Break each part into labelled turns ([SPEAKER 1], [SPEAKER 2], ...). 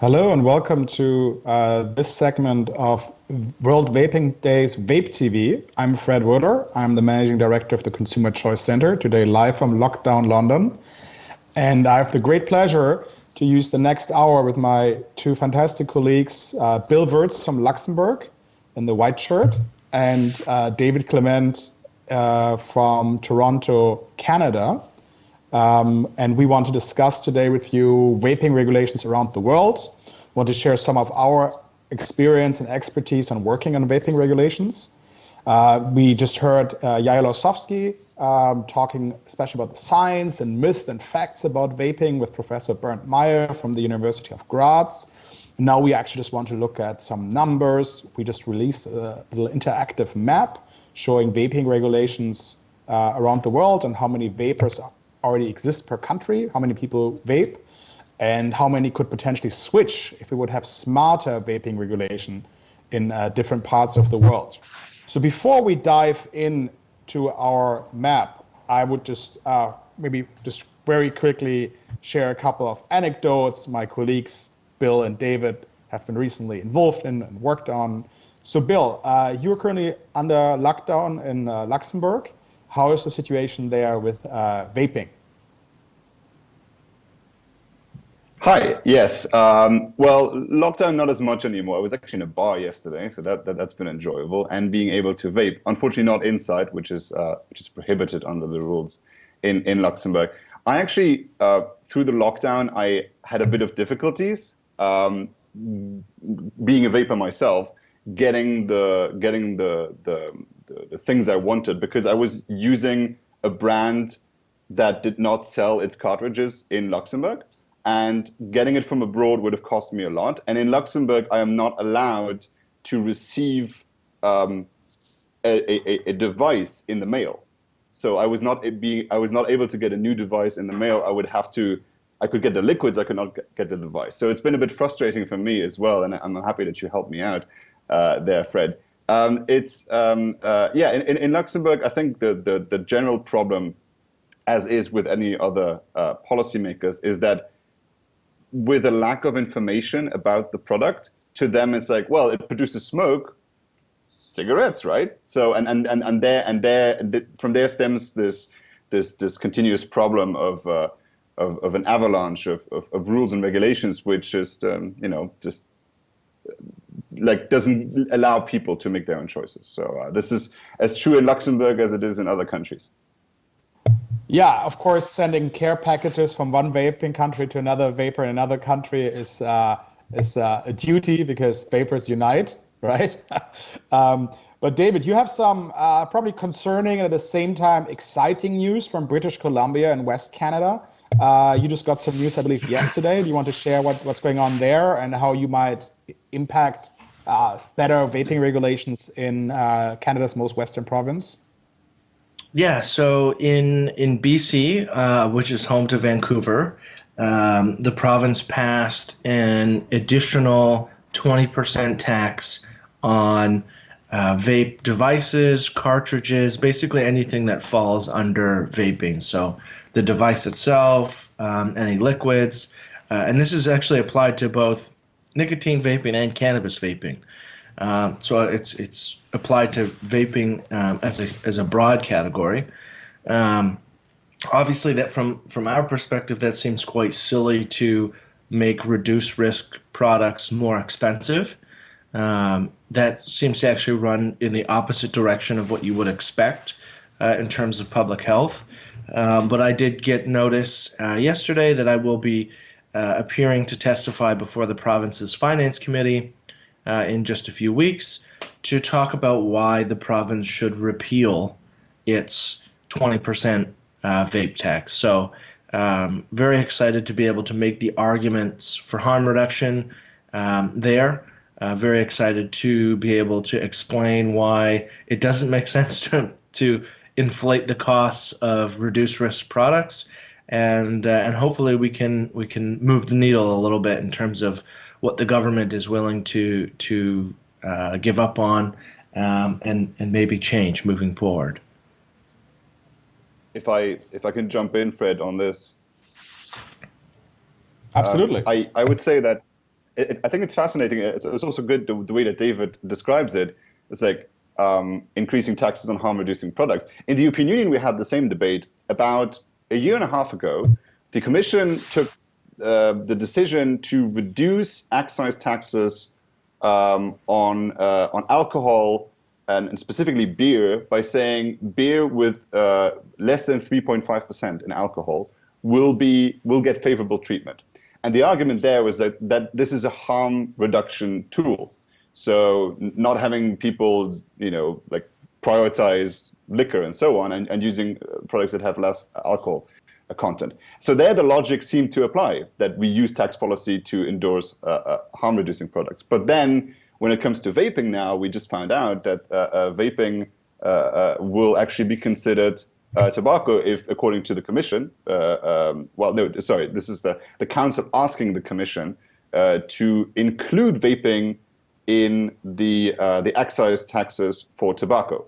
[SPEAKER 1] Hello and welcome to this segment of World Vaping Day's VapeTV. I'm Fred Roeder. I'm the Managing Director of the Consumer Choice Center, today live from Lockdown London. And I have the great pleasure to use the next hour with my two fantastic colleagues, Bill Wirtz from Luxembourg in the white shirt, and David Clement from Toronto, Canada. And we want to discuss today with you vaping regulations around the world. Want to share some of our experience and expertise on working on vaping regulations. We just heard Yael Ossowski talking especially about the science and myths and facts about vaping with Professor Bernd Meyer from the University of Graz. Now we actually just want to look at some numbers. We just released a little interactive map showing vaping regulations around the world and how many vapers already exist per country, how many people vape, and how many could potentially switch if we would have smarter vaping regulation in different parts of the world. So before we dive into our map, I would just maybe just very quickly share a couple of anecdotes my colleagues Bill and David have been recently involved in and worked on. So Bill, you're currently under lockdown in Luxembourg. How is the situation there with vaping?
[SPEAKER 2] Hi. Yes. Well, lockdown not as much anymore. I was actually in a bar yesterday, so that's been enjoyable. And being able to vape, unfortunately not inside, which is prohibited under the rules in Luxembourg. I actually through the lockdown I had a bit of difficulties being a vapor myself, getting the things I wanted because I was using a brand that did not sell its cartridges in Luxembourg. And getting it from abroad would have cost me a lot. And in Luxembourg, I am not allowed to receive a device in the mail. So I was not able to get a new device in the mail. I could get the liquids, I could not get the device. So it's been a bit frustrating for me as well. And I'm happy that you helped me out there, Fred. In Luxembourg, I think the general problem, as is with any other policymakers, is that with a lack of information about the product, to them it's like, well, it produces smoke, cigarettes, right? So from there stems this continuous problem of an avalanche of rules and regulations, which just doesn't allow people to make their own choices. So this is as true in Luxembourg as it is in other countries.
[SPEAKER 1] Yeah, of course, sending care packages from one vaping country to another vapor in another country is a duty because vapors unite, right? But David, you have some probably concerning and at the same time exciting news from British Columbia and West Canada. You just got some news, I believe, yesterday. Do you want to share what's going on there and how you might impact better vaping regulations in Canada's most western province?
[SPEAKER 3] Yeah, so in BC, which is home to Vancouver, the province passed an additional 20% tax on vape devices, cartridges, basically anything that falls under vaping. So the device itself, any liquids, and this is actually applied to both nicotine vaping and cannabis vaping. So it's applied to vaping as a broad category. Obviously, that from our perspective, that seems quite silly to make reduced risk products more expensive. That seems to actually run in the opposite direction of what you would expect in terms of public health. But I did get notice yesterday that I will be appearing to testify before the province's finance committee in just a few weeks to talk about why the province should repeal its 20% vape tax. So very excited to be able to make the arguments for harm reduction there. Very excited to be able to explain why it doesn't make sense to inflate the costs of reduced risk products, and hopefully we can move the needle a little bit in terms of what the government is willing to give up on and maybe change moving forward.
[SPEAKER 2] If I can jump in, Fred, on this.
[SPEAKER 1] Absolutely.
[SPEAKER 2] I would say that I think it's fascinating. It's also good the way that David describes it. It's like increasing taxes on harm-reducing products. In the European Union, we had the same debate about a year and a half ago. The Commission took the decision to reduce excise taxes on alcohol and specifically beer by saying beer with less than 3.5% in alcohol will get favorable treatment. And the argument there was that this is a harm reduction tool. So not having people, like prioritize liquor and so on, and using products that have less alcohol content. So there the logic seemed to apply, that we use tax policy to endorse harm-reducing products. But then when it comes to vaping now, we just found out that vaping will actually be considered tobacco if, according to the Commission, this is the Council asking the Commission to include vaping in the excise taxes for tobacco,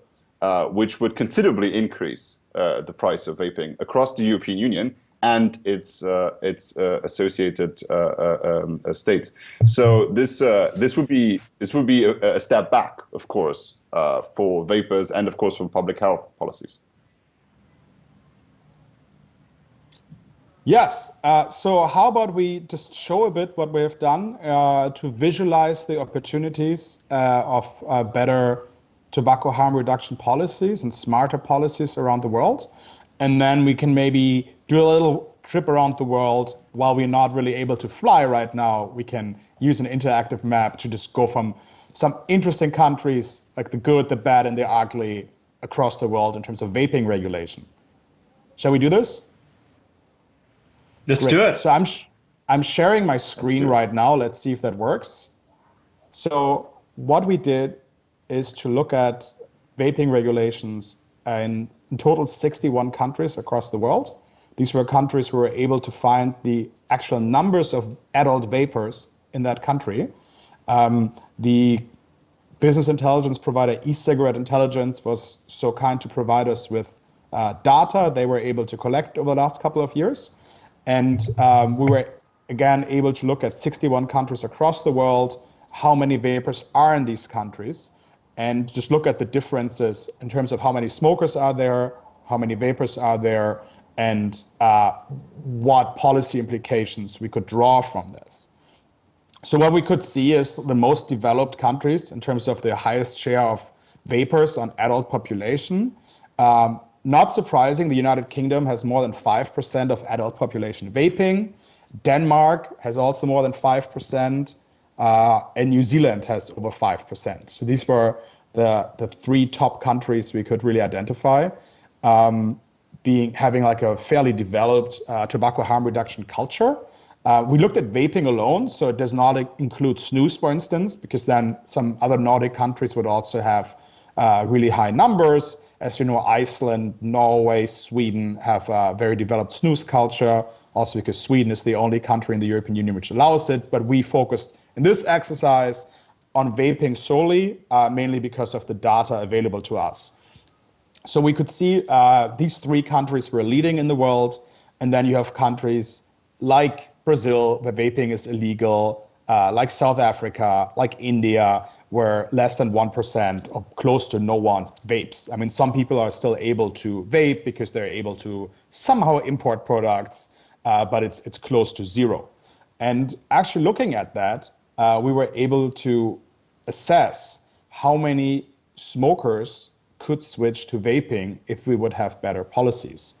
[SPEAKER 2] which would considerably increase the price of vaping across the European Union and its associated states. So this would be a step back, of course, for vapers and of course for public health policies.
[SPEAKER 1] Yes. So how about we just show a bit what we have done to visualize the opportunities of better tobacco harm reduction policies and smarter policies around the world. And then we can maybe do a little trip around the world. While we're not really able to fly right now, we can use an interactive map to just go from some interesting countries, like the good, the bad, and the ugly, across the world in terms of vaping regulation. Shall we do this?
[SPEAKER 3] Let's do it.
[SPEAKER 1] So I'm sharing my screen right now. Let's see if that works. So what we did is to look at vaping regulations in total 61 countries across the world. These were countries who were able to find the actual numbers of adult vapers in that country. The business intelligence provider e-cigarette intelligence was so kind to provide us with data they were able to collect over the last couple of years. And we were, again, able to look at 61 countries across the world, how many vapers are in these countries, and just look at the differences in terms of how many smokers are there, how many vapers are there, and what policy implications we could draw from this. So what we could see is the most developed countries in terms of the highest share of vapers on adult population. Not surprising, the United Kingdom has more than 5% of adult population vaping. Denmark has also more than 5%, and New Zealand has over 5%. So these were the three top countries we could really identify, having like a fairly developed tobacco harm reduction culture. We looked at vaping alone, so it does not include snus, for instance, because then some other Nordic countries would also have really high numbers. As you know, Iceland, Norway, Sweden have a very developed snus culture, also because Sweden is the only country in the European Union which allows it. But we focused in this exercise on vaping solely, mainly because of the data available to us. So we could see these three countries were leading in the world, and then you have countries like Brazil, where vaping is illegal, like South Africa, like India, where less than 1% or close to no one vapes. I mean, some people are still able to vape because they're able to somehow import products, but it's close to zero. And actually looking at that, we were able to assess how many smokers could switch to vaping if we would have better policies.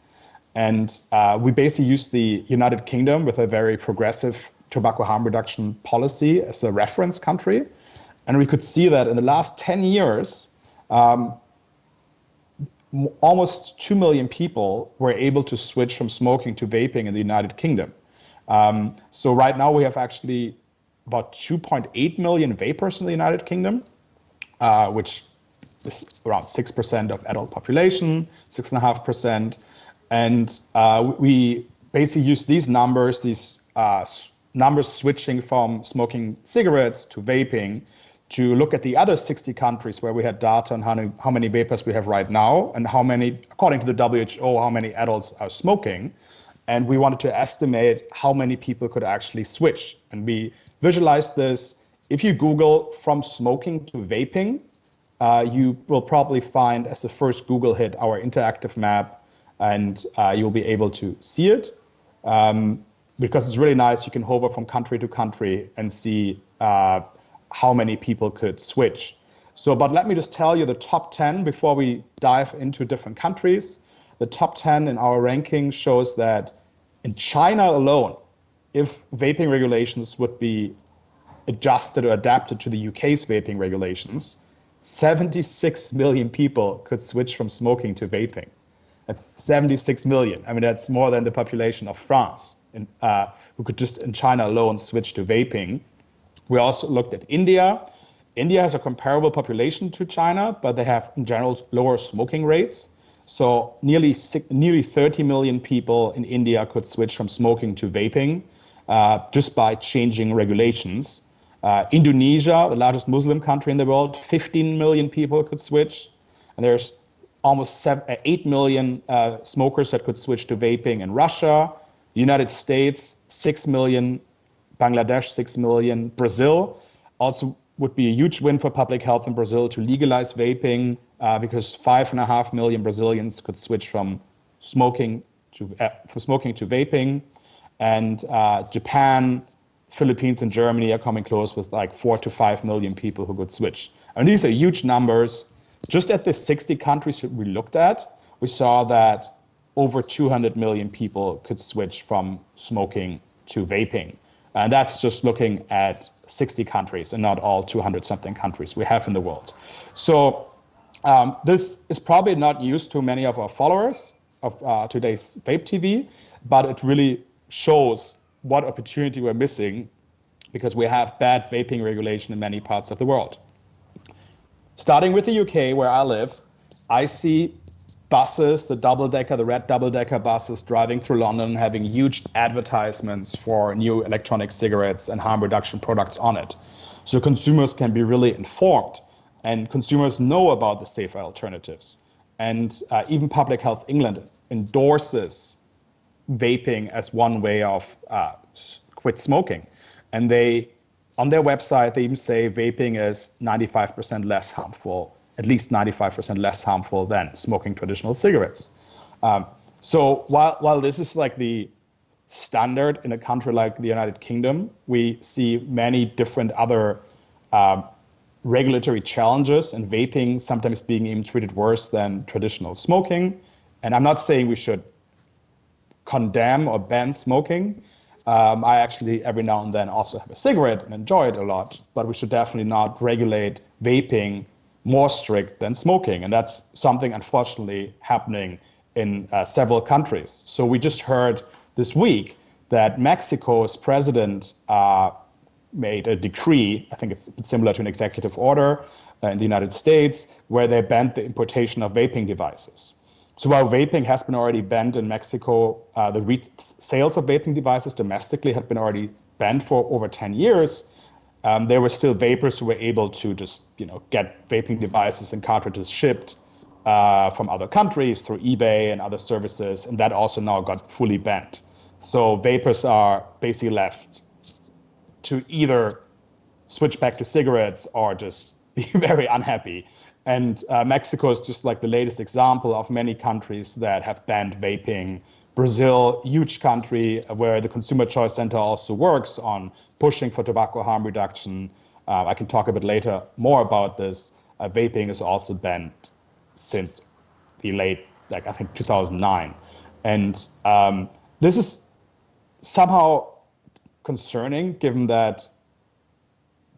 [SPEAKER 1] And we basically used the United Kingdom with a very progressive tobacco harm reduction policy as a reference country. And we could see that in the last 10 years, almost 2 million people were able to switch from smoking to vaping in the United Kingdom. So right now we have actually about 2.8 million vapers in the United Kingdom, which is around 6% of adult population, 6.5%. And we basically use these numbers switching from smoking cigarettes to vaping, to look at the other 60 countries where we had data on how many vapers we have right now and how many, according to the WHO, how many adults are smoking. And we wanted to estimate how many people could actually switch. And we visualized this. If you Google from smoking to vaping, you will probably find as the first Google hit our interactive map, and you'll be able to see it. Because it's really nice, you can hover from country to country and see how many people could switch. So, but let me just tell you the top 10 before we dive into different countries. The top 10 in our ranking shows that in China alone, if vaping regulations would be adjusted or adapted to the UK's vaping regulations, 76 million people could switch from smoking to vaping. That's 76 million. I mean, that's more than the population of France, who could just in China alone switch to vaping. We also looked at India. India has a comparable population to China, but they have in general lower smoking rates. So nearly 30 million people in India could switch from smoking to vaping just by changing regulations. Indonesia, the largest Muslim country in the world, 15 million people could switch. And there's almost 8 million smokers that could switch to vaping in Russia. United States, 6 million. Bangladesh, 6 million. Brazil also would be a huge win for public health in Brazil to legalize vaping because 5.5 million Brazilians could switch from smoking to vaping. And Japan, Philippines, and Germany are coming close with like 4 to 5 million people who could switch. And these are huge numbers. Just at the 60 countries that we looked at, we saw that over 200 million people could switch from smoking to vaping. And that's just looking at 60 countries and not all 200-something countries we have in the world. So this is probably not used to many of our followers of today's VapeTV, but it really shows what opportunity we're missing because we have bad vaping regulation in many parts of the world. Starting with the UK, where I live, I see buses, the red double-decker buses driving through London, having huge advertisements for new electronic cigarettes and harm reduction products on it. So consumers can be really informed and consumers know about the safer alternatives. And even Public Health England endorses vaping as one way of quit smoking. And on their website, they even say vaping is 95% less harmful, at least 95% less harmful than smoking traditional cigarettes. So while this is like the standard in a country like the United Kingdom, we see many different other regulatory challenges and vaping sometimes being even treated worse than traditional smoking. And I'm not saying we should condemn or ban smoking. I actually every now and then also have a cigarette and enjoy it a lot, but we should definitely not regulate vaping more strict than smoking. And that's something unfortunately happening in several countries. So we just heard this week that Mexico's president made a decree, I think it's similar to an executive order in the United States, where they banned the importation of vaping devices. So while vaping has been already banned in Mexico, the sales of vaping devices domestically had been already banned for over 10 years. There were still vapers who were able to just, get vaping devices and cartridges shipped from other countries through eBay and other services, and that also now got fully banned. So vapers are basically left to either switch back to cigarettes or just be very unhappy. And Mexico is just like the latest example of many countries that have banned vaping. Brazil, huge country where the Consumer Choice Center also works on pushing for tobacco harm reduction. I can talk a bit later more about this. Vaping is also banned since the late, I think 2009. And this is somehow concerning given that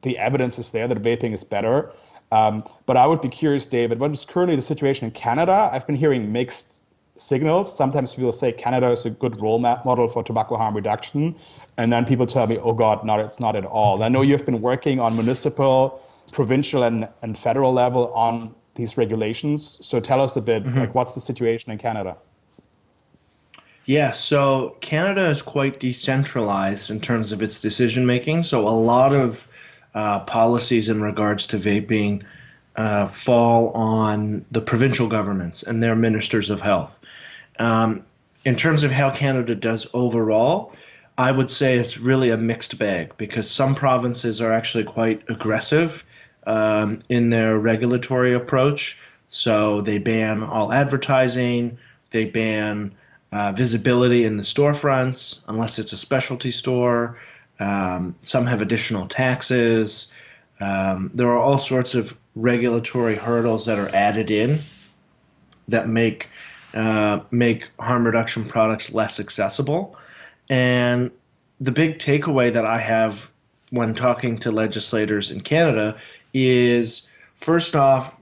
[SPEAKER 1] the evidence is there that vaping is better. But I would be curious, David, what is currently the situation in Canada? I've been hearing mixed signals. Sometimes people say Canada is a good role model for tobacco harm reduction. And then people tell me, oh God, no, it's not at all. I know you've been working on municipal, provincial, and federal level on these regulations. So tell us a bit, what's the situation in Canada?
[SPEAKER 3] Yeah, so Canada is quite decentralized in terms of its decision making. So a lot of policies in regards to vaping fall on the provincial governments and their ministers of health. in terms of how Canada does overall, I would say it's really a mixed bag because some provinces are actually quite aggressive in their regulatory approach. So they ban all advertising, they ban visibility in the storefronts unless it's a specialty store. Some have additional taxes. There are all sorts of regulatory hurdles that are added in that make harm reduction products less accessible. And the big takeaway that I have when talking to legislators in Canada is, first off,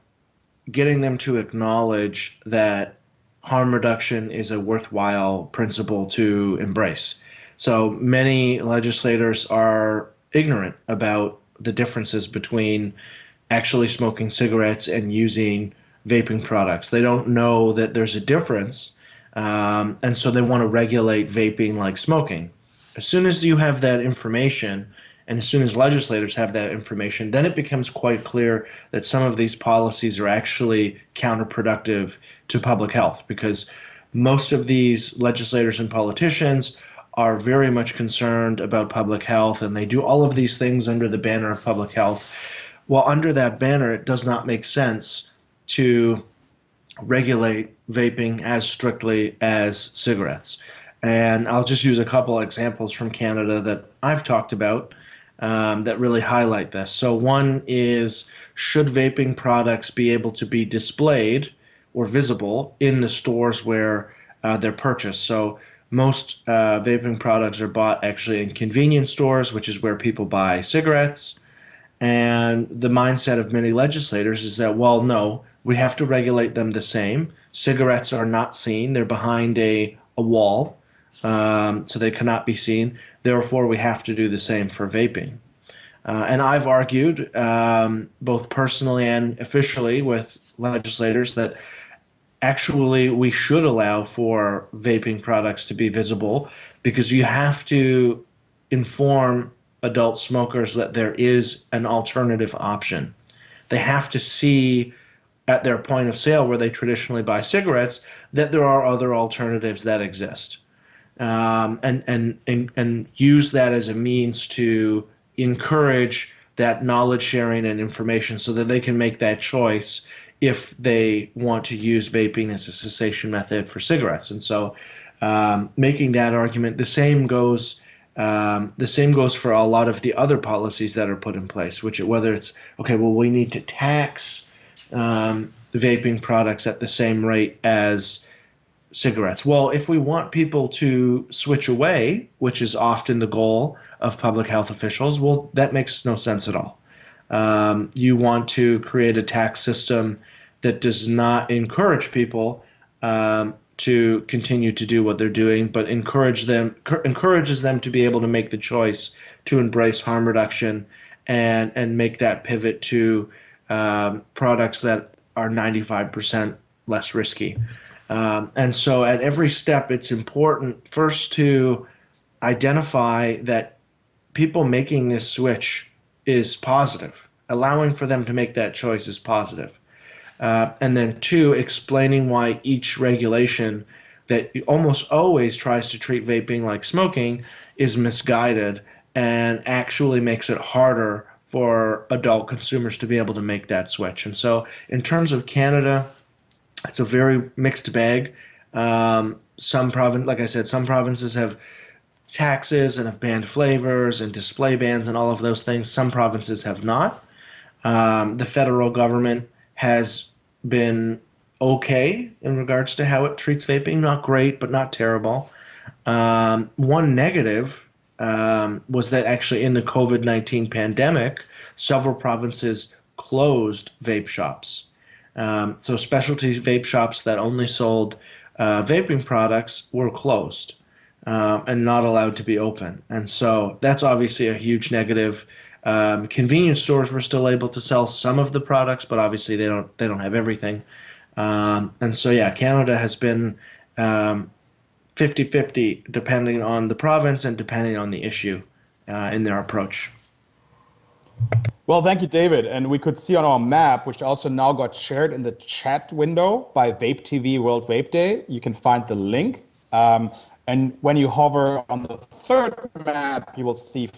[SPEAKER 3] getting them to acknowledge that harm reduction is a worthwhile principle to embrace. So many legislators are ignorant about the differences between actually smoking cigarettes and using vaping products. They don't know that there's a difference, and so they want to regulate vaping like smoking. As soon as you have that information, and as soon as legislators have that information, then it becomes quite clear that some of these policies are actually counterproductive to public health, because most of these legislators and politicians are very much concerned about public health, and they do all of these things under the banner of public health. Well, under that banner, it does not make sense to regulate vaping as strictly as cigarettes. And I'll just use a couple examples from Canada that I've talked about that really highlight this. So one is, should vaping products be able to be displayed or visible in the stores where they're purchased? So most vaping products are bought actually in convenience stores, which is where people buy cigarettes. And the mindset of many legislators is that, well, no, we have to regulate them the same. Cigarettes are not seen. They're behind a wall, so they cannot be seen. Therefore, we have to do the same for vaping. And I've argued, both personally and officially with legislators, that actually we should allow for vaping products to be visible, because you have to inform adult smokers that there is an alternative option. They have to see at their point of sale where they traditionally buy cigarettes that there are other alternatives that exist, and use that as a means to encourage that knowledge sharing and information so that they can make that choice if they want to use vaping as a cessation method for cigarettes. And so making that argument, the same goes for a lot of the other policies that are put in place, whether it's, okay, well, we need to tax vaping products at the same rate as cigarettes. Well, if we want people to switch away, which is often the goal of public health officials, well, that makes no sense at all. You want to create a tax system that does not encourage people to continue to do what they're doing, but encourages them to be able to make the choice to embrace harm reduction and make that pivot to products that are 95% less risky. And so at every step, it's important first to identify that people making this switch is positive. Allowing for them to make that choice is positive. And then two, explaining why each regulation that almost always tries to treat vaping like smoking is misguided and actually makes it harder for adult consumers to be able to make that switch. And so in terms of Canada, it's a very mixed bag. Like I said, some provinces have taxes and have banned flavors and display bans and all of those things. Some provinces have not. The federal government has been okay in regards to how it treats vaping. Not great, but not terrible. One negative was that actually in the COVID-19 pandemic, several provinces closed vape shops. So specialty vape shops that only sold vaping products were closed and not allowed to be open. And so that's obviously a huge negative. Convenience stores were still able to sell some of the products, but obviously they don't have everything. And so, yeah, Canada has been 50-50 depending on the province and depending on the issue in their approach.
[SPEAKER 1] Well, thank you, David. And we could see on our map, which also now got shared in the chat window by VapeTV World Vape Day, you can find the link And when you hover on the third map, you will see,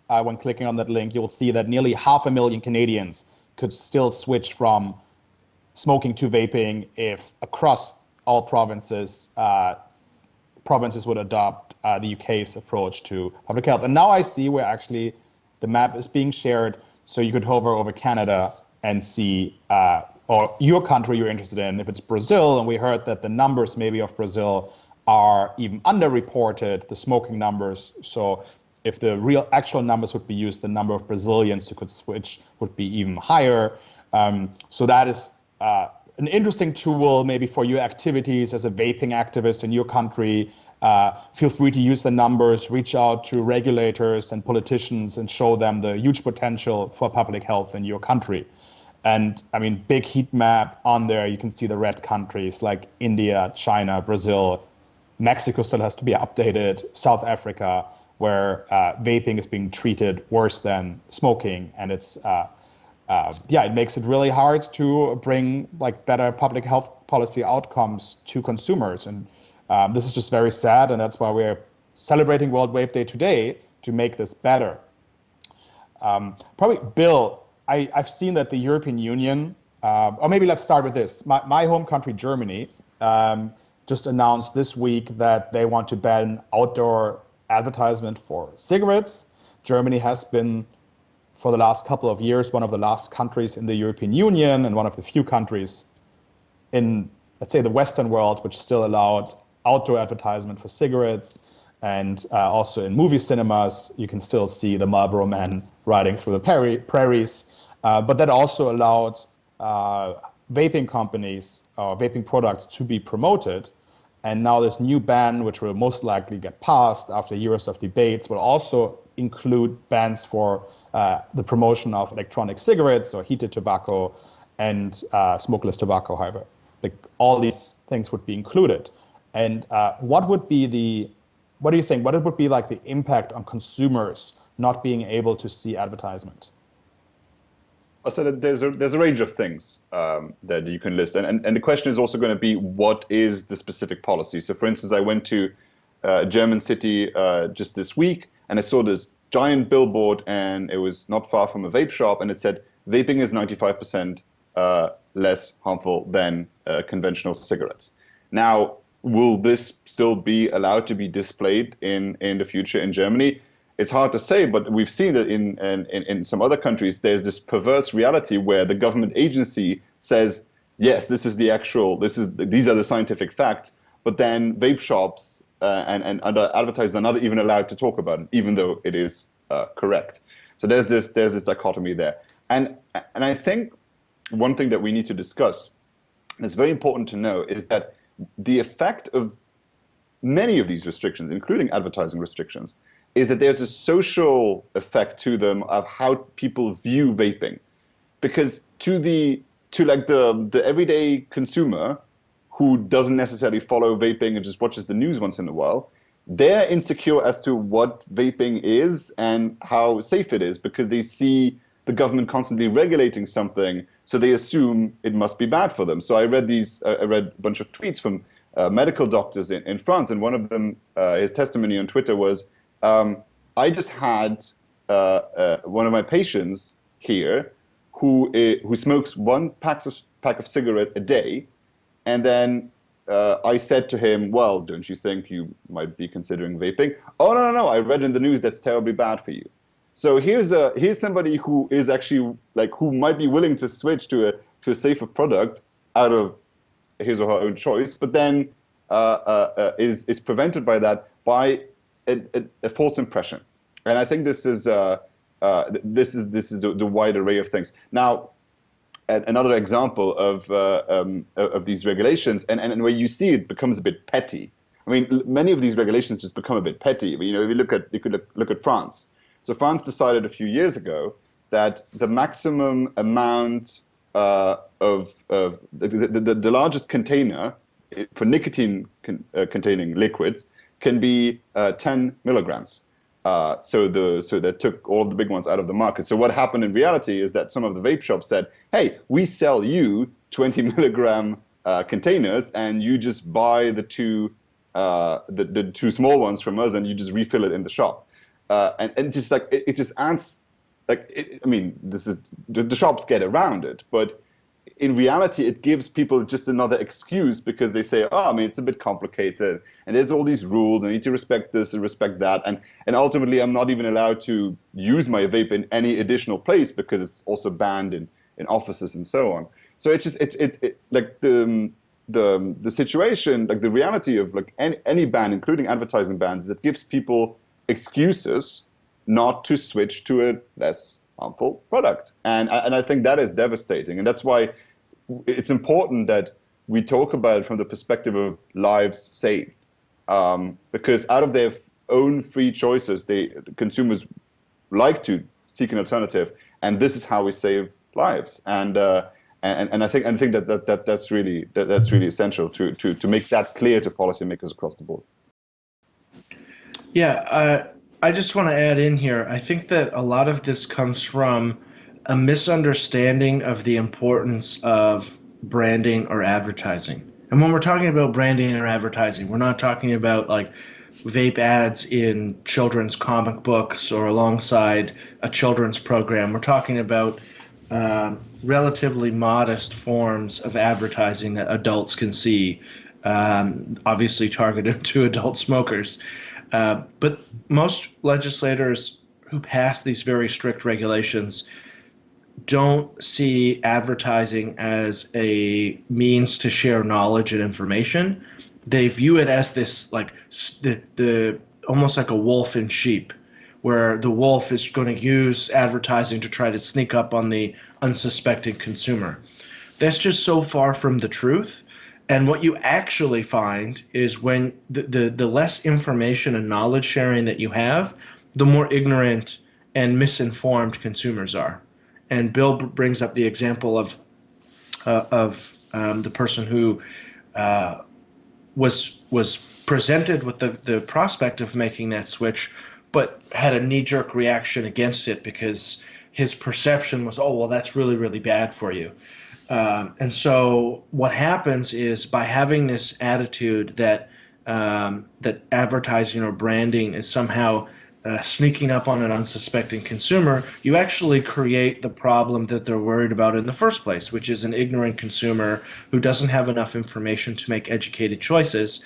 [SPEAKER 1] when clicking on that link, you will see that nearly 500,000 Canadians could still switch from smoking to vaping if across all provinces, provinces would adopt the UK's approach to public health. And now I see where actually the map is being shared, so you could hover over Canada and see, or your country you're interested in. If it's Brazil, and we heard that the numbers maybe of Brazil are even underreported, the smoking numbers. So if the real actual numbers would be used, the number of Brazilians who could switch would be even higher. So that is an interesting tool maybe for your activities as a vaping activist in your country. Feel free to use the numbers, reach out to regulators and politicians and show them the huge potential for public health in your country. And I mean, big heat map on there, you can see the red countries like India, China, Brazil, Mexico still has to be updated, South Africa, where vaping is being treated worse than smoking. And it's, it makes it really hard to bring like better public health policy outcomes to consumers. And this is just very sad. And that's why we're celebrating World Vape Day today, to make this better. Probably, Bill, I've seen that the European Union, or maybe let's start with this. My home country, Germany, just announced this week that they want to ban outdoor advertisement for cigarettes. Germany has been, for the last couple of years, one of the last countries in the European Union and one of the few countries in, let's say, the Western world, which still allowed outdoor advertisement for cigarettes. And also in movie cinemas, you can still see the Marlboro Man riding through the prairies. But that also allowed vaping companies or vaping products to be promoted. And now this new ban, which will most likely get passed after years of debates, will also include bans for the promotion of electronic cigarettes or heated tobacco and smokeless tobacco, however. Like, all these things would be included. And what do you think, what would be like the impact on consumers not being able to see advertisement?
[SPEAKER 2] So there's a range of things that you can list. And the question is also going to be, what is the specific policy? So for instance, I went to a German city just this week, and I saw this giant billboard, and it was not far from a vape shop, and it said, vaping is 95% less harmful than conventional cigarettes. Now, will this still be allowed to be displayed in the future in Germany? It's hard to say, but we've seen it in some other countries. There's this perverse reality where the government agency says, yes, these are the scientific facts, but then vape shops and other advertisers are not even allowed to talk about it, even though it is correct. So there's this dichotomy there. And I think one thing that we need to discuss, and it's very important to know, is that the effect of many of these restrictions, including advertising restrictions, is that there's a social effect to them of how people view vaping. Because to the everyday consumer who doesn't necessarily follow vaping and just watches the news once in a while, they're insecure as to what vaping is and how safe it is, because they see the government constantly regulating something, so they assume it must be bad for them. So I read a bunch of tweets from medical doctors in France, and one of them, his testimony on Twitter was, I just had one of my patients here who smokes one pack of cigarette a day, and then I said to him, well, don't you think you might be considering vaping? Oh, no, I read in the news that's terribly bad for you. So here's somebody who is actually who might be willing to switch to a safer product out of his or her own choice, but then is prevented by that by a false impression. And I think this is the wide array of things. Now, another example of these regulations, and where you see it becomes a bit petty. I mean, many of these regulations just become a bit petty. If you could look at France. So France decided a few years ago that the maximum amount of the largest container for nicotine containing liquids can be 10 milligrams. So that took all of the big ones out of the market. So what happened in reality is that some of the vape shops said, hey, we sell you 20 milligram containers, and you just buy the two the two small ones from us, and you just refill it in the shop. And just like it just adds, like I mean, this is the shops get around it, but in reality, it gives people just another excuse because they say, oh, I mean, it's a bit complicated, and there's all these rules, and I need to respect this and respect that, and ultimately, I'm not even allowed to use my vape in any additional place because it's also banned in offices and so on. So it's just it like the situation, like the reality of like any ban, including advertising bans, that gives people excuses not to switch to a less harmful product. And I think that is devastating. And that's why it's important that we talk about it from the perspective of lives saved. Because out of their own free choices, consumers like to seek an alternative. And this is how we save lives. And I think that's really essential to make that clear to policymakers across the board.
[SPEAKER 3] Yeah, I just want to add in here, I think that a lot of this comes from a misunderstanding of the importance of branding or advertising. And when we're talking about branding or advertising, we're not talking about like vape ads in children's comic books or alongside a children's program. We're talking about relatively modest forms of advertising that adults can see, obviously targeted to adult smokers. But most legislators who pass these very strict regulations don't see advertising as a means to share knowledge and information. They view it as this, like the almost like a wolf in sheep, where the wolf is going to use advertising to try to sneak up on the unsuspecting consumer. That's just so far from the truth. And what you actually find is when the less information and knowledge sharing that you have, the more ignorant and misinformed consumers are. And Bill brings up the example of the person who was presented with the prospect of making that switch, but had a knee-jerk reaction against it because his perception was, oh, well, that's really, really bad for you. And so what happens is by having this attitude that that advertising or branding is somehow sneaking up on an unsuspecting consumer, you actually create the problem that they're worried about in the first place, which is an ignorant consumer who doesn't have enough information to make educated choices.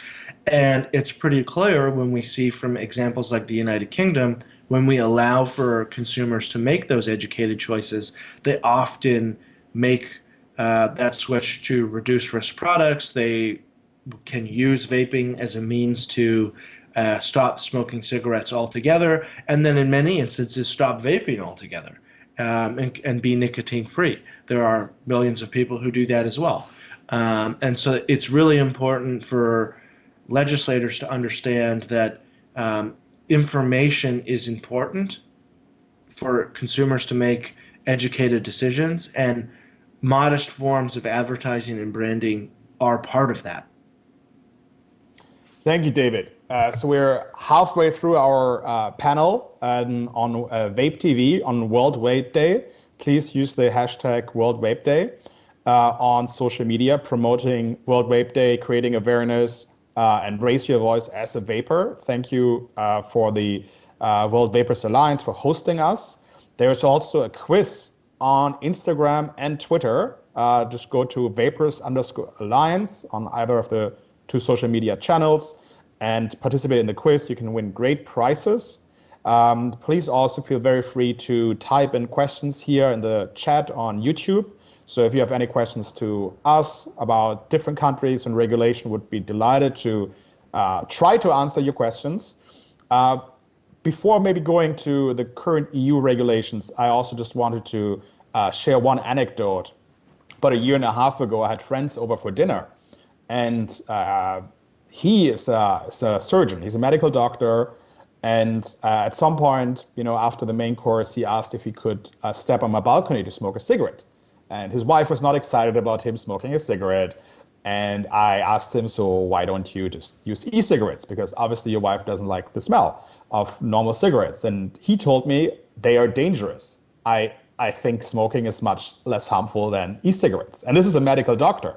[SPEAKER 3] And it's pretty clear when we see from examples like the United Kingdom, when we allow for consumers to make those educated choices, they often make that switch to reduced risk products. They can use vaping as a means to stop smoking cigarettes altogether, and then in many instances stop vaping altogether and be nicotine free. There are millions of people who do that as well. And so it's really important for legislators to understand that information is important for consumers to make educated decisions, and modest forms of advertising and branding are part of that.
[SPEAKER 1] Thank you, David. So we're halfway through our panel on VapeTV on World Vape Day. Please use the hashtag World Vape Day on social media, promoting World Vape Day, creating awareness, and raise your voice as a vapor. Thank you for the World Vapers Alliance for hosting us. There's also a quiz on Instagram and Twitter. Just go to Vapers_Alliance on either of the two social media channels and participate in the quiz. You can win great prizes. Please also feel very free to type in questions here in the chat on YouTube. So if you have any questions to us about different countries and regulation, would be delighted to try to answer your questions. Before maybe going to the current EU regulations, I also just wanted to share one anecdote. About a year and a half ago, I had friends over for dinner, and he is a surgeon. He's a medical doctor, and at some point, after the main course, he asked if he could step on my balcony to smoke a cigarette. And his wife was not excited about him smoking a cigarette. And I asked him, so why don't you just use e-cigarettes? Because obviously your wife doesn't like the smell of normal cigarettes. And he told me they are dangerous. I think smoking is much less harmful than e-cigarettes. And this is a medical doctor.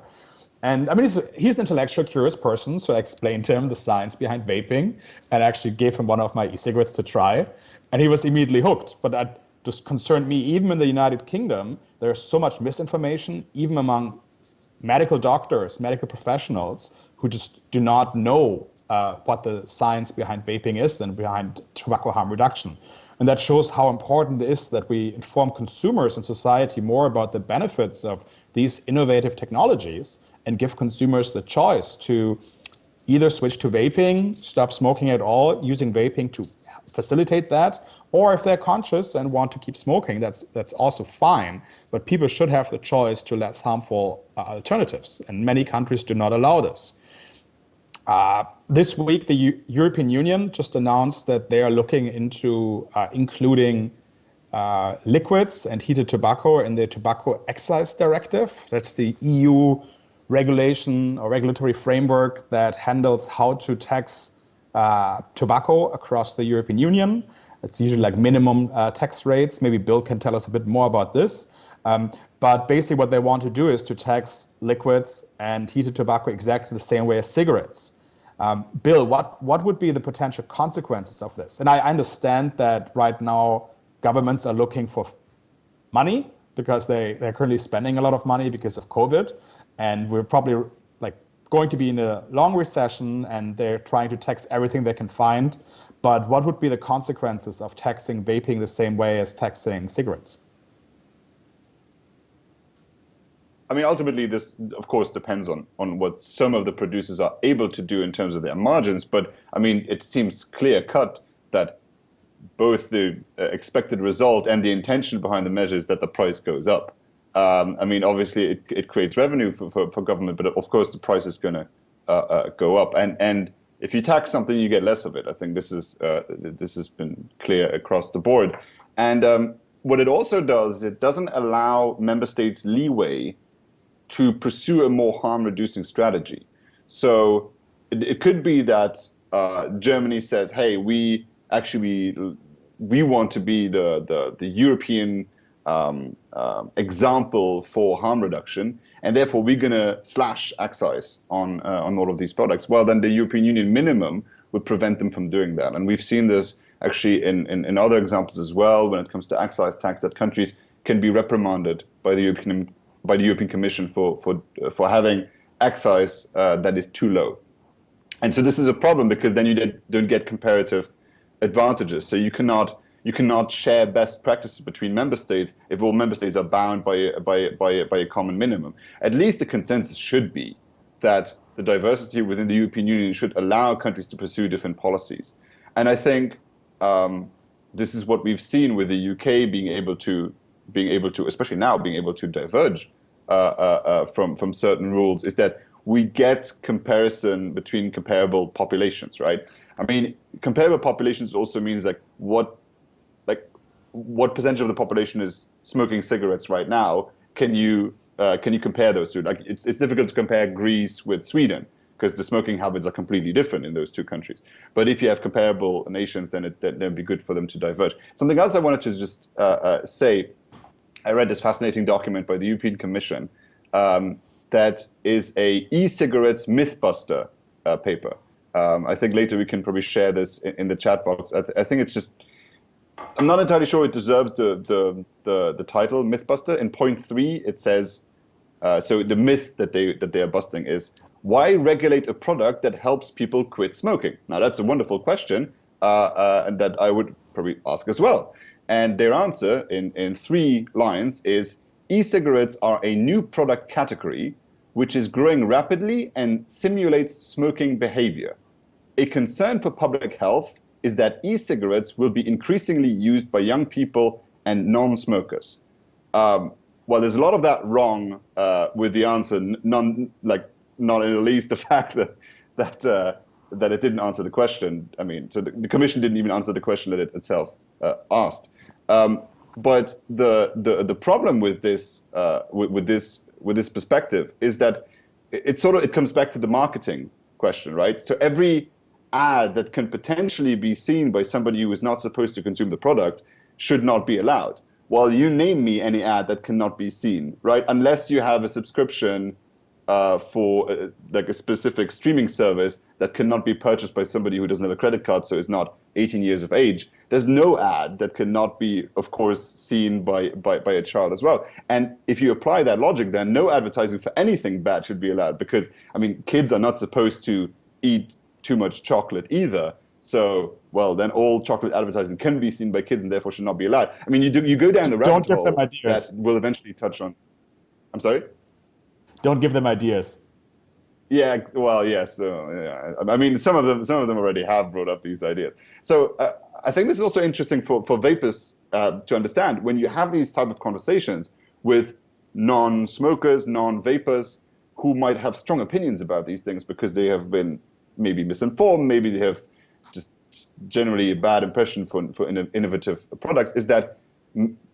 [SPEAKER 1] And I mean, he's an intellectual, curious person, so I explained to him the science behind vaping and actually gave him one of my e-cigarettes to try. And he was immediately hooked. But that just concerned me. Even in the United Kingdom, there's so much misinformation, even among medical doctors, medical professionals, who just do not know what the science behind vaping is and behind tobacco harm reduction. And that shows how important it is that we inform consumers and society more about the benefits of these innovative technologies and give consumers the choice to either switch to vaping, stop smoking at all, using vaping to facilitate that, or if they're conscious and want to keep smoking, that's also fine. But people should have the choice to less harmful alternatives, and many countries do not allow this. This week, the European Union just announced that they are looking into including liquids and heated tobacco in the Tobacco Excise Directive. That's the EU regulation or regulatory framework that handles how to tax tobacco across the European Union. It's usually like minimum tax rates. Maybe Bill can tell us a bit more about this. But basically what they want to do is to tax liquids and heated tobacco exactly the same way as cigarettes. Bill, what would be the potential consequences of this? And I understand that right now governments are looking for money because they're currently spending a lot of money because of COVID. And we're probably going to be in a long recession, and they're trying to tax everything they can find. But what would be the consequences of taxing vaping the same way as taxing cigarettes?
[SPEAKER 2] I mean, ultimately, this, of course, depends on what some of the producers are able to do in terms of their margins. But, I mean, it seems clear-cut that both the expected result and the intention behind the measure is that the price goes up. I mean, obviously, it creates revenue for government, but of course, the price is going to go up. And if you tax something, you get less of it. I think this has been clear across the board. And what it also does, it doesn't allow member states leeway to pursue a more harm-reducing strategy. So it could be that Germany says, "Hey, we want to be the European example for harm reduction, and therefore we're going to slash excise on all of these products." Well, then the European Union minimum would prevent them from doing that. And we've seen this actually in other examples as well when it comes to excise tax, that countries can be reprimanded by the European Commission for having excise that is too low. And so this is a problem because then you don't get comparative advantages. So you cannot share best practices between member states if all member states are bound by a common minimum. At least the consensus should be that the diversity within the European Union should allow countries to pursue different policies. And I think this is what we've seen with the UK being able to, especially now, being able to diverge from certain rules, is that we get comparison between comparable populations, right? I mean, comparable populations also means what percentage of the population is smoking cigarettes right now? Can you compare those two? Like, it's difficult to compare Greece with Sweden because the smoking habits are completely different in those two countries. But if you have comparable nations, then it'd be good for them to diverge. Something else I wanted to just say, I read this fascinating document by the European Commission that is a e-cigarettes mythbuster paper. I think later we can probably share this in the chat box. I think it's just, I'm not entirely sure it deserves the title Mythbuster. In point 3, it says, so the myth that they are busting is, why regulate a product that helps people quit smoking? Now that's a wonderful question, and that I would probably ask as well. And their answer in 3 lines is, e-cigarettes are a new product category which is growing rapidly and simulates smoking behavior. A concern for public health is that e-cigarettes will be increasingly used by young people and non-smokers. Well, there's a lot of that wrong with the answer, not in the least the fact that it didn't answer the question. I mean, so the Commission didn't even answer the question that it itself asked. But the problem with this perspective is that it comes back to the marketing question, right? So every ad that can potentially be seen by somebody who is not supposed to consume the product should not be allowed. Well, you name me any ad that cannot be seen, right? Unless you have a subscription for like a specific streaming service that cannot be purchased by somebody who doesn't have a credit card, so is not 18 years of age. There's no ad that cannot be, of course, seen by a child as well. And if you apply that logic, then no advertising for anything bad should be allowed, because, I mean, kids are not supposed to eat too much chocolate either. So, well, then all chocolate advertising can be seen by kids and therefore should not be allowed. I mean, you go down the rabbit hole that will eventually touch on. I'm sorry?
[SPEAKER 1] Don't give them ideas.
[SPEAKER 2] Yeah, well, yes. Yeah. I mean, some of them already have brought up these ideas. So I think this is also interesting for vapers to understand. When you have these type of conversations with non-smokers, non-vapers, who might have strong opinions about these things because they have been maybe misinformed, maybe they have just generally a bad impression for innovative products, is that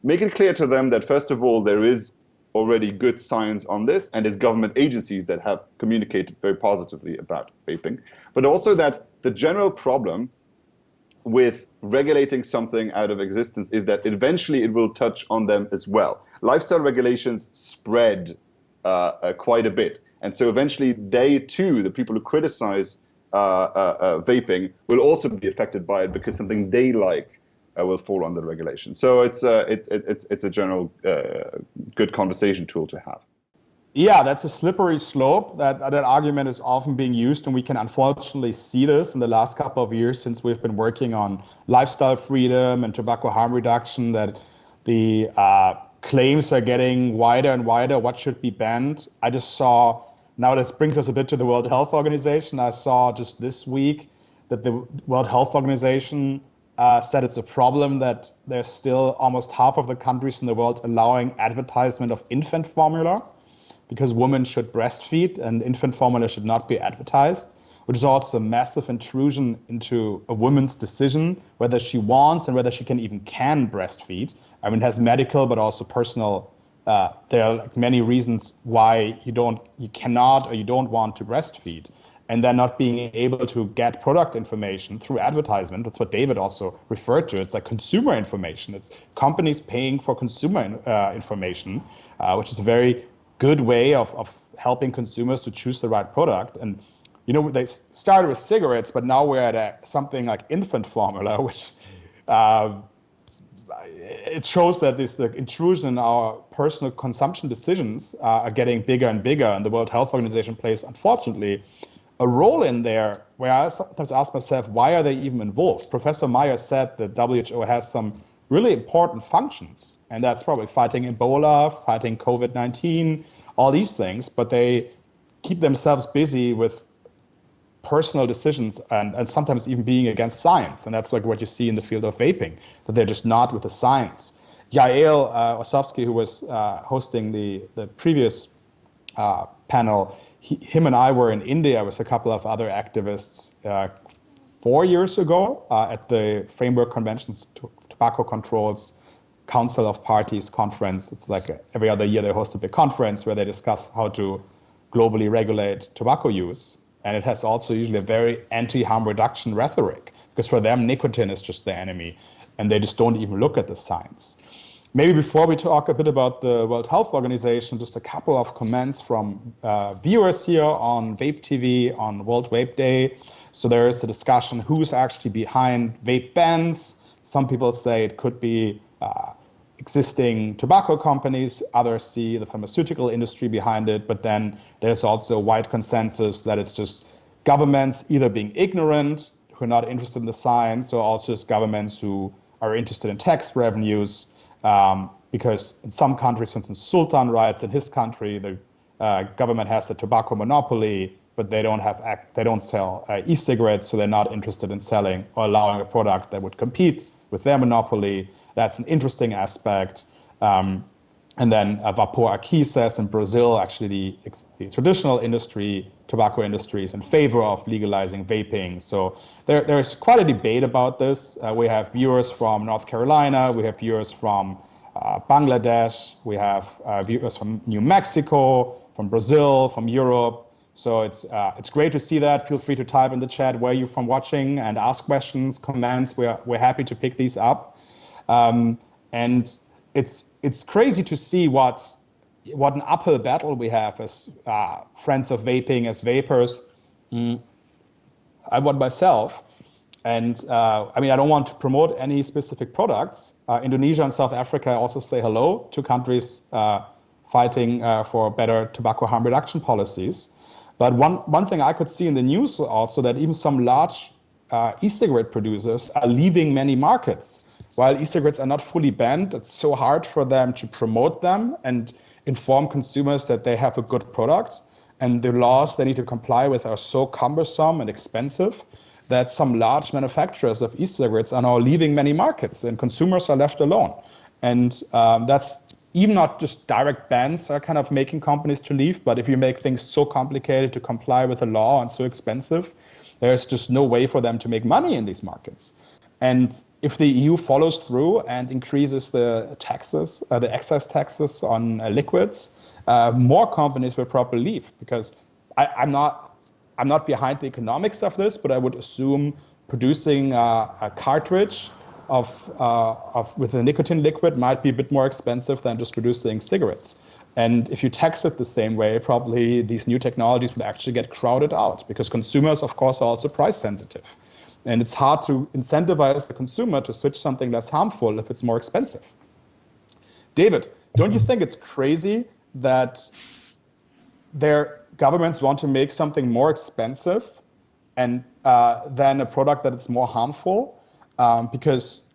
[SPEAKER 2] make it clear to them that, first of all, there is already good science on this, and there's government agencies that have communicated very positively about vaping, but also that the general problem with regulating something out of existence is that eventually it will touch on them as well. Lifestyle regulations spread quite a bit, and so eventually they too, the people who criticize vaping, will also be affected by it because something they like will fall under regulation. So it's a general good conversation tool to have.
[SPEAKER 1] Yeah, that's a slippery slope. That argument is often being used, and we can unfortunately see this in the last couple of years since we've been working on lifestyle freedom and tobacco harm reduction, that the claims are getting wider and wider, what should be banned. I just saw, now this brings us a bit to the World Health Organization, I saw just this week that the World Health Organization said it's a problem that there's still almost half of the countries in the world allowing advertisement of infant formula, because women should breastfeed and infant formula should not be advertised, which is also a massive intrusion into a woman's decision whether she wants and whether she can breastfeed. I mean, it has medical but also personal. There are like many reasons why you cannot or you don't want to breastfeed. And then not being able to get product information through advertisement. That's what David also referred to. It's like consumer information. It's companies paying for consumer information, which is a very good way of helping consumers to choose the right product. And, you know, they started with cigarettes, but now we're at something like infant formula, which it shows that this intrusion in our personal consumption decisions are getting bigger and bigger. And the World Health Organization plays, unfortunately, a role in there where I sometimes ask myself, why are they even involved? Professor Meyer said that WHO has some really important functions, and that's probably fighting Ebola, fighting COVID-19, all these things, but they keep themselves busy with personal decisions and sometimes even being against science. And that's like what you see in the field of vaping, that they're just not with the science. Yael Osofsky, who was hosting the previous panel, him and I were in India with a couple of other activists 4 years ago at the Framework Conventions Tobacco Controls Council of Parties conference. It's like every other year they host a big conference where they discuss how to globally regulate tobacco use. And it has also usually a very anti-harm reduction rhetoric, because for them, nicotine is just the enemy, and they just don't even look at the science. Maybe before we talk a bit about the World Health Organization, just a couple of comments from viewers here on VapeTV on World Vape Day. So there is a discussion who's actually behind vape bans. Some people say it could be existing tobacco companies. Others see the pharmaceutical industry behind it. But then there's also a wide consensus that it's just governments either being ignorant, who are not interested in the science, or also just governments who are interested in tax revenues. Because in some countries, for instance, Sultan writes in his country, the government has a tobacco monopoly, but they don't sell e-cigarettes, so they're not interested in selling or allowing a product that would compete with their monopoly. That's an interesting aspect. And then Vapor Aqui says in Brazil, actually the traditional industry, tobacco industry, is in favor of legalizing vaping. So there's quite a debate about this. We have viewers from North Carolina, we have viewers from Bangladesh, we have viewers from New Mexico, from Brazil, from Europe. So it's great to see that. Feel free to type in the chat where you're from watching and ask questions, comments. We're happy to pick these up. And it's crazy to see what what an uphill battle we have as friends of vaping, as vapers. I want myself. And I mean, I don't want to promote any specific products. Indonesia and South Africa also say hello to countries fighting for better tobacco harm reduction policies. But one thing I could see in the news also, that even some large e-cigarette producers are leaving many markets. While e-cigarettes are not fully banned, it's so hard for them to promote them and inform consumers that they have a good product. And the laws they need to comply with are so cumbersome and expensive that some large manufacturers of e-cigarettes are now leaving many markets and consumers are left alone. And that's even not just direct bans are kind of making companies to leave, but if you make things so complicated to comply with the law and so expensive, there's just no way for them to make money in these markets. And if the EU follows through and increases the taxes, the excise taxes on liquids, more companies will probably leave, because I'm not behind the economics of this, but I would assume producing a cartridge with a nicotine liquid might be a bit more expensive than just producing cigarettes. And if you tax it the same way, probably these new technologies would actually get crowded out, because consumers, of course, are also price sensitive. And it's hard to incentivize the consumer to switch something less harmful if it's more expensive. David, don't you think it's crazy that their governments want to make something more expensive and than a product that is more harmful? Because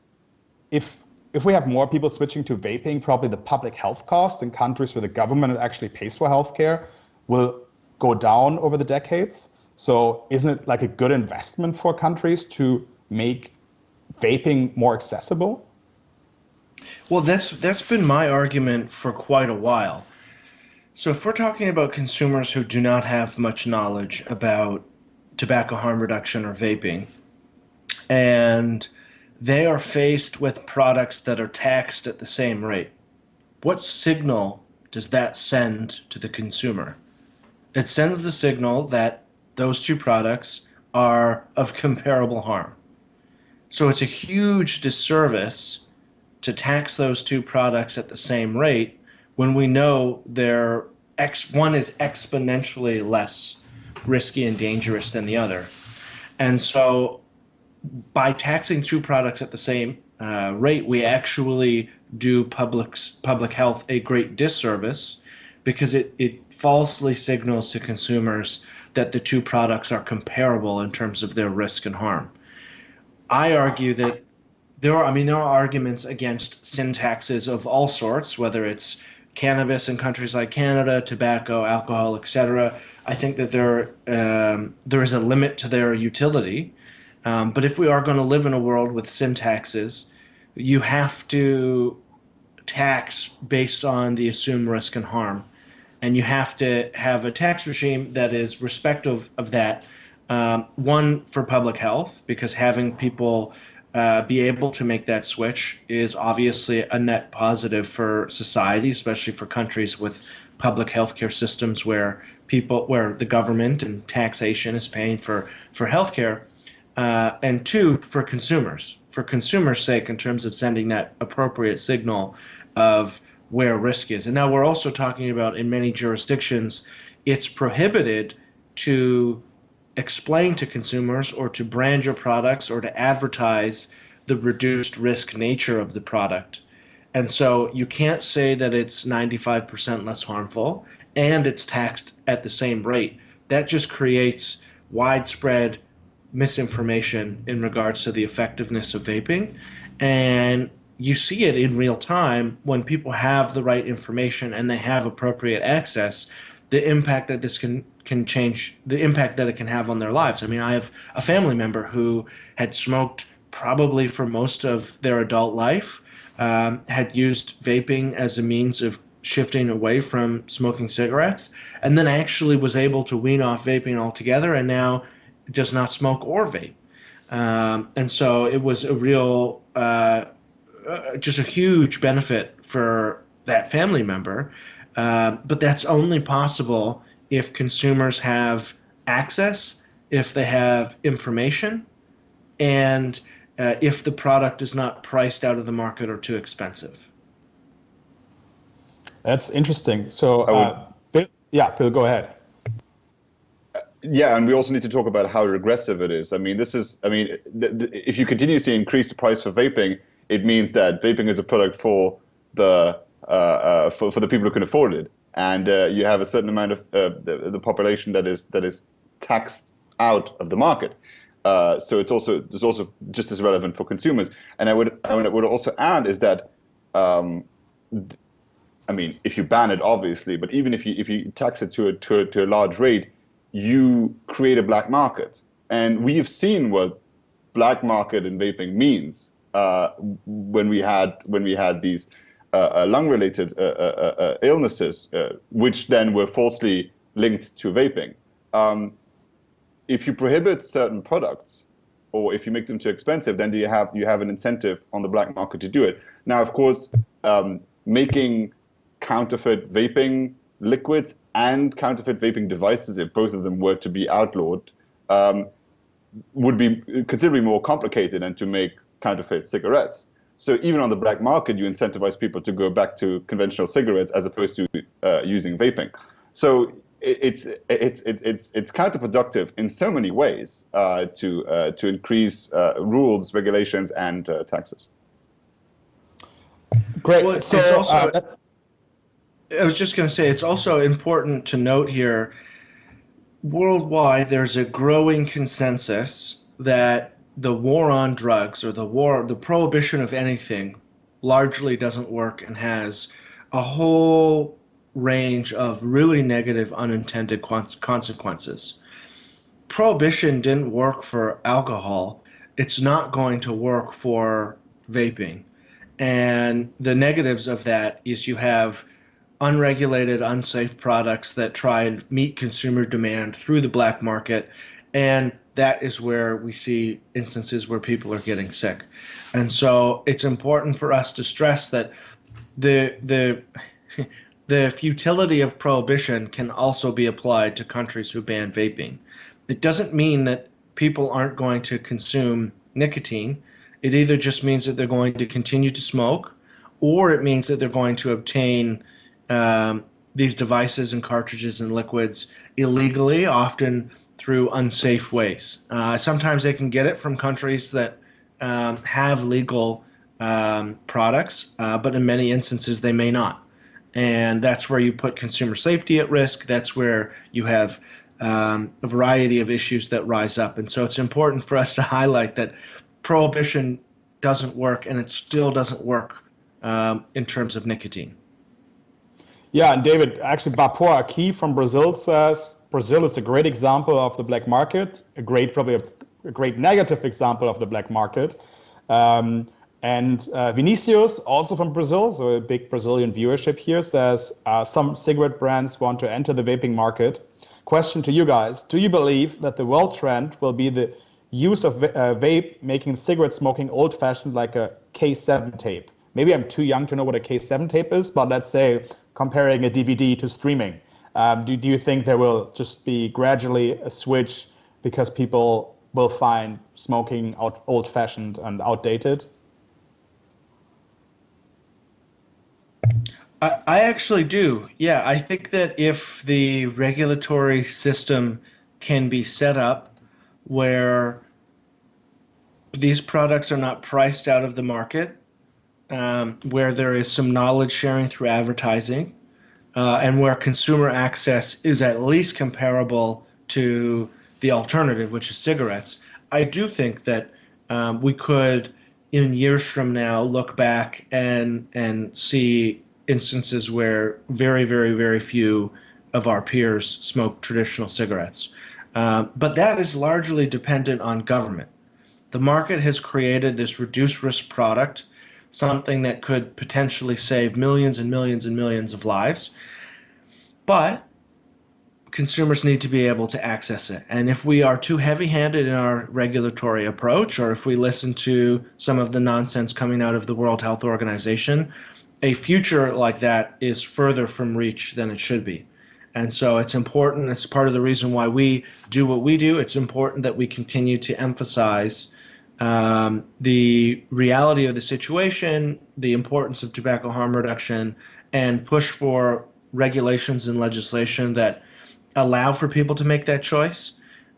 [SPEAKER 1] if we have more people switching to vaping, probably the public health costs in countries where the government actually pays for healthcare will go down over the decades. So isn't it like a good investment for countries to make vaping more accessible?
[SPEAKER 3] Well, that's been my argument for quite a while. So if we're talking about consumers who do not have much knowledge about tobacco harm reduction or vaping, and they are faced with products that are taxed at the same rate, what signal does that send to the consumer? It sends the signal that those two products are of comparable harm. So it's a huge disservice to tax those two products at the same rate when we know one is exponentially less risky and dangerous than the other. And so by taxing two products at the same rate, we actually do public health a great disservice, because it falsely signals to consumers that the two products are comparable in terms of their risk and harm. I argue that there are arguments against sin taxes of all sorts, whether it's cannabis in countries like Canada, tobacco, alcohol, etc. I think that there is a limit to their utility. But if we are going to live in a world with sin taxes, you have to tax based on the assumed risk and harm. And you have to have a tax regime that is respective of that. One, for public health, because having people be able to make that switch is obviously a net positive for society, especially for countries with public healthcare systems where the government and taxation is paying for healthcare. And two, for consumers' sake, in terms of sending that appropriate signal of where risk is. And now we're also talking about, in many jurisdictions, it's prohibited to explain to consumers or to brand your products or to advertise the reduced risk nature of the product. And so you can't say that it's 95% less harmful and it's taxed at the same rate. That just creates widespread misinformation in regards to the effectiveness of vaping. And you see it in real time when people have the right information and they have appropriate access, the impact that this can change, the impact that it can have on their lives. I mean, I have a family member who had smoked probably for most of their adult life, had used vaping as a means of shifting away from smoking cigarettes, and then actually was able to wean off vaping altogether and now does not smoke or vape. And so it was a real, just a huge benefit for that family member. But that's only possible if consumers have access, if they have information, and if the product is not priced out of the market or too expensive.
[SPEAKER 1] That's interesting. So, Bill, go ahead.
[SPEAKER 2] Yeah, and we also need to talk about how regressive it is. I mean, if you continuously increase the price for vaping, it means that vaping is a product for the for the people who can afford it, and you have a certain amount of the population that is taxed out of the market. So it's also just as relevant for consumers. And I would also add is that, I mean, if you ban it, obviously, but even if you tax it to a large rate, you create a black market. And we have seen what black market in vaping means when we had these lung-related illnesses, which then were falsely linked to vaping. If you prohibit certain products, or if you make them too expensive, then you have an incentive on the black market to do it. Now, of course, making counterfeit vaping liquids and counterfeit vaping devices, if both of them were to be outlawed, would be considerably more complicated than to make counterfeit cigarettes. So even on the black market, you incentivize people to go back to conventional cigarettes as opposed to using vaping. So it's counterproductive in so many ways to increase rules, regulations, and taxes.
[SPEAKER 1] Great.
[SPEAKER 3] Well,
[SPEAKER 1] so
[SPEAKER 3] I was just going to say, it's also important to note here, worldwide, there's a growing consensus that the war on drugs, or the prohibition of anything, largely doesn't work and has a whole range of really negative unintended consequences. Prohibition didn't work for alcohol. It's not going to work for vaping. And the negatives of that is you have unregulated, unsafe products that try and meet consumer demand through the black market, and that is where we see instances where people are getting sick. And so it's important for us to stress that the futility of prohibition can also be applied to countries who ban vaping. It doesn't mean that people aren't going to consume nicotine. It either just means that they're going to continue to smoke, or it means that they're going to obtain these devices and cartridges and liquids illegally, often through unsafe ways. Sometimes they can get it from countries that have legal products, but in many instances they may not. And that's where you put consumer safety at risk. That's where you have a variety of issues that rise up. And so it's important for us to highlight that prohibition doesn't work, and it still doesn't work in terms of nicotine.
[SPEAKER 1] Yeah, and David, actually, Vapor Aqui from Brazil says Brazil is a great example of the black market, probably a great negative example of the black market. And Vinicius, also from Brazil, so a big Brazilian viewership here, says some cigarette brands want to enter the vaping market. Question to you guys: do you believe that the world trend will be the use of vape making cigarette smoking old-fashioned, like a K7 tape? Maybe I'm too young to know what a K7 tape is, but let's say comparing a DVD to streaming. Do you think there will just be gradually a switch because people will find smoking old-fashioned and outdated?
[SPEAKER 3] I actually do. Yeah, I think that if the regulatory system can be set up where these products are not priced out of the market, where there is some knowledge sharing through advertising, and where consumer access is at least comparable to the alternative, which is cigarettes, I do think that we could, in years from now, look back and see instances where very, very, very few of our peers smoke traditional cigarettes. But that is largely dependent on government. The market has created this reduced risk product, something that could potentially save millions and millions and millions of lives. But consumers need to be able to access it. And if we are too heavy-handed in our regulatory approach, or if we listen to some of the nonsense coming out of the World Health Organization, a future like that is further from reach than it should be. And so it's important, it's part of the reason why we do what we do. It's important that we continue to emphasize the reality of the situation, the importance of tobacco harm reduction, and push for regulations and legislation that allow for people to make that choice.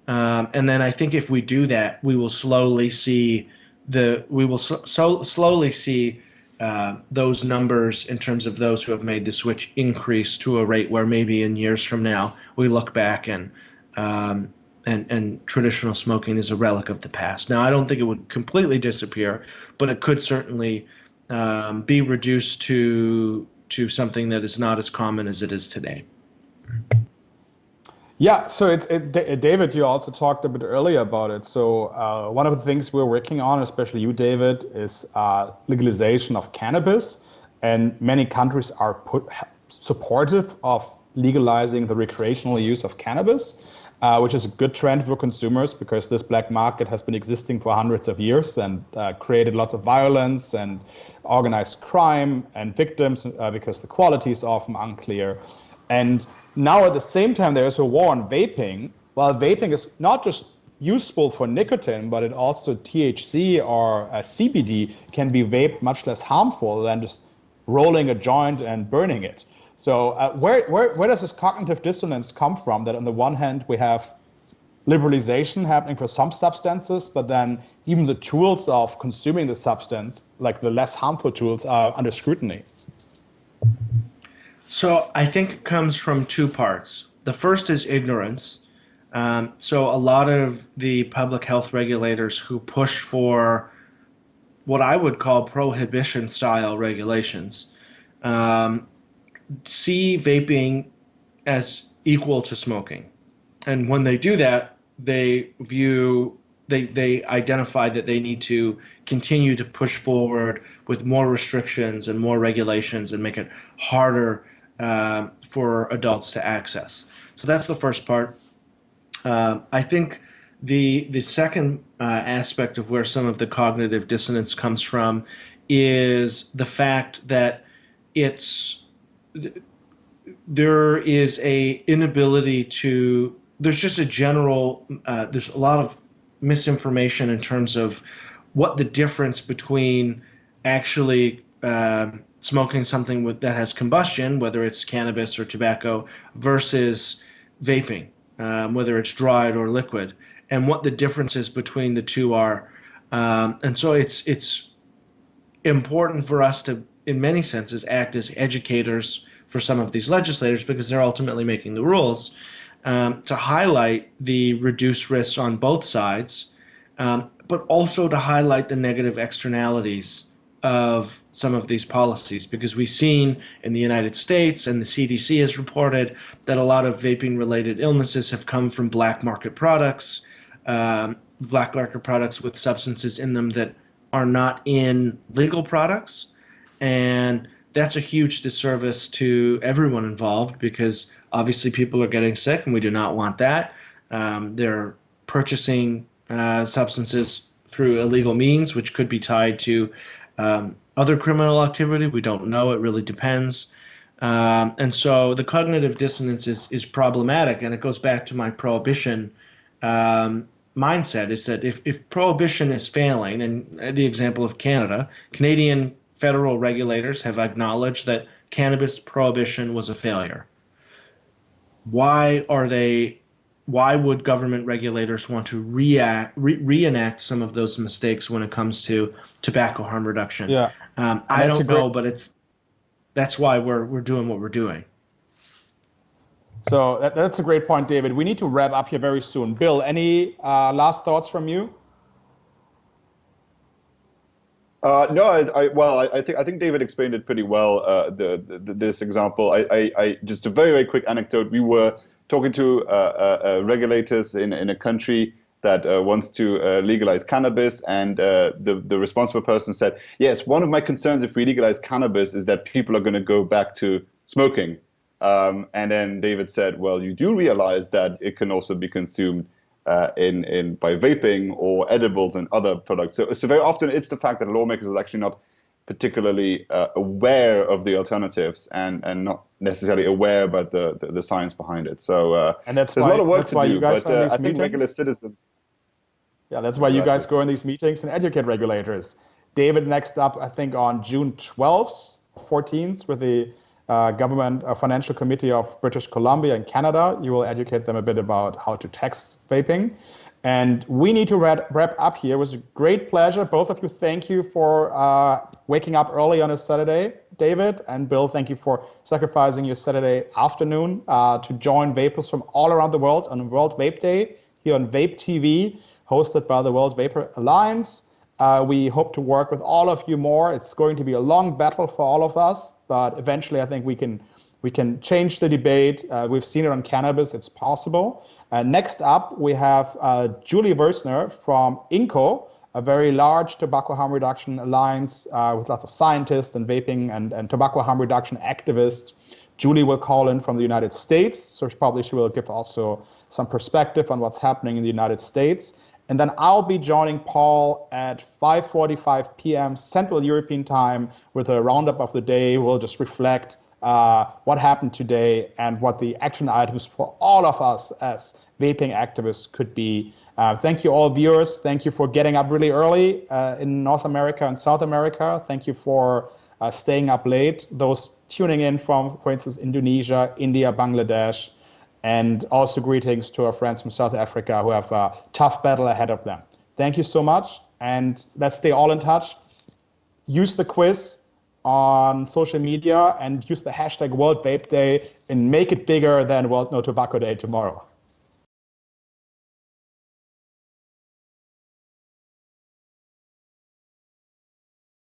[SPEAKER 3] And then I think if we do that, we will slowly see slowly see those numbers in terms of those who have made the switch increase to a rate where maybe in years from now we look back and traditional smoking is a relic of the past. Now, I don't think it would completely disappear, but it could certainly be reduced to something that is not as common as it is today.
[SPEAKER 1] Yeah, so David, you also talked a bit earlier about it. So one of the things we're working on, especially you, David, is legalization of cannabis. And many countries are supportive of legalizing the recreational use of cannabis, which is a good trend for consumers because this black market has been existing for hundreds of years and created lots of violence and organized crime and victims because the quality is often unclear. And now at the same time, there's a war on vaping. While vaping is not just useful for nicotine, but it also THC or CBD can be vaped much less harmful than just rolling a joint and burning it. So where does this cognitive dissonance come from? That on the one hand, we have liberalization happening for some substances, but then even the tools of consuming the substance, like the less harmful tools, are under scrutiny.
[SPEAKER 3] So I think it comes from two parts. The first is ignorance. So a lot of the public health regulators who push for what I would call prohibition-style regulations see vaping as equal to smoking. And when they do that, they identify that they need to continue to push forward with more restrictions and more regulations and make it harder for adults to access. So that's the first part. I think the second aspect of where some of the cognitive dissonance comes from is the fact that there is a inability to, there's just a general, there's a lot of misinformation in terms of what the difference between actually smoking something that has combustion, whether it's cannabis or tobacco, versus vaping, whether it's dried or liquid, and what the differences between the two are. And so it's important for us to, in many senses, act as educators for some of these legislators because they're ultimately making the rules, to highlight the reduced risks on both sides, but also to highlight the negative externalities of some of these policies, because we've seen in the United States, and the CDC has reported, that a lot of vaping-related illnesses have come from black market products with substances in them that are not in legal products. And that's a huge disservice to everyone involved because obviously people are getting sick and we do not want that. They're purchasing substances through illegal means, which could be tied to other criminal activity. We don't know. It really depends. And so the cognitive dissonance is problematic, and it goes back to my prohibition mindset, is that if prohibition is failing, and the example of Canada, Canadian federal regulators have acknowledged that cannabis prohibition was a failure. Why would government regulators want to reenact some of those mistakes when it comes to tobacco harm reduction?
[SPEAKER 1] Yeah,
[SPEAKER 3] I don't know, but that's why we're doing what we're doing.
[SPEAKER 1] So that's a great point, David. We need to wrap up here very soon. Bill, any last thoughts from you?
[SPEAKER 2] No, I think David explained it pretty well. This example, I just a very, very quick anecdote. We were talking to regulators in a country that wants to legalize cannabis, and the responsible person said, yes, one of my concerns if we legalize cannabis is that people are going to go back to smoking. And then David said, well, you do realize that it can also be consumed by vaping or edibles and other products. So very often it's the fact that lawmakers are actually not particularly aware of the alternatives and not necessarily aware about the science behind it. So
[SPEAKER 1] and that's
[SPEAKER 2] there's
[SPEAKER 1] why,
[SPEAKER 2] a lot of work to do, but I think
[SPEAKER 1] meetings.
[SPEAKER 2] regular citizens.
[SPEAKER 1] Yeah, that's why you guys go in these meetings and educate regulators. David, next up, I think on June 12th, 14th, with the government financial committee of British Columbia in Canada. You will educate them a bit about how to tax vaping. And we need to wrap up here. It was a great pleasure. Both of you, thank you for waking up early on a Saturday. David and Bill, thank you for sacrificing your Saturday afternoon to join vapers from all around the world on World Vape Day here on VapeTV, hosted by the World Vapor Alliance. We hope to work with all of you more. It's going to be a long battle for all of us, but eventually I think we can change the debate. We've seen it on cannabis. It's possible. Next up, we have Julie Versner from INCO, a very large tobacco harm reduction alliance with lots of scientists and vaping and tobacco harm reduction activists. Julie will call in from the United States, so probably she will give also some perspective on what's happening in the United States. And then I'll be joining Paul at 5:45 p.m. Central European Time with a roundup of the day. We'll just reflect what happened today and what the action items for all of us as vaping activists could be. Thank you all viewers. Thank you for getting up really early in North America and South America. Thank you for staying up late. Those tuning in from, for instance, Indonesia, India, Bangladesh, and also greetings to our friends from South Africa who have a tough battle ahead of them. Thank you so much, and let's stay all in touch. Use the quiz on social media and use the hashtag World Vape Day and make it bigger than World No Tobacco Day tomorrow.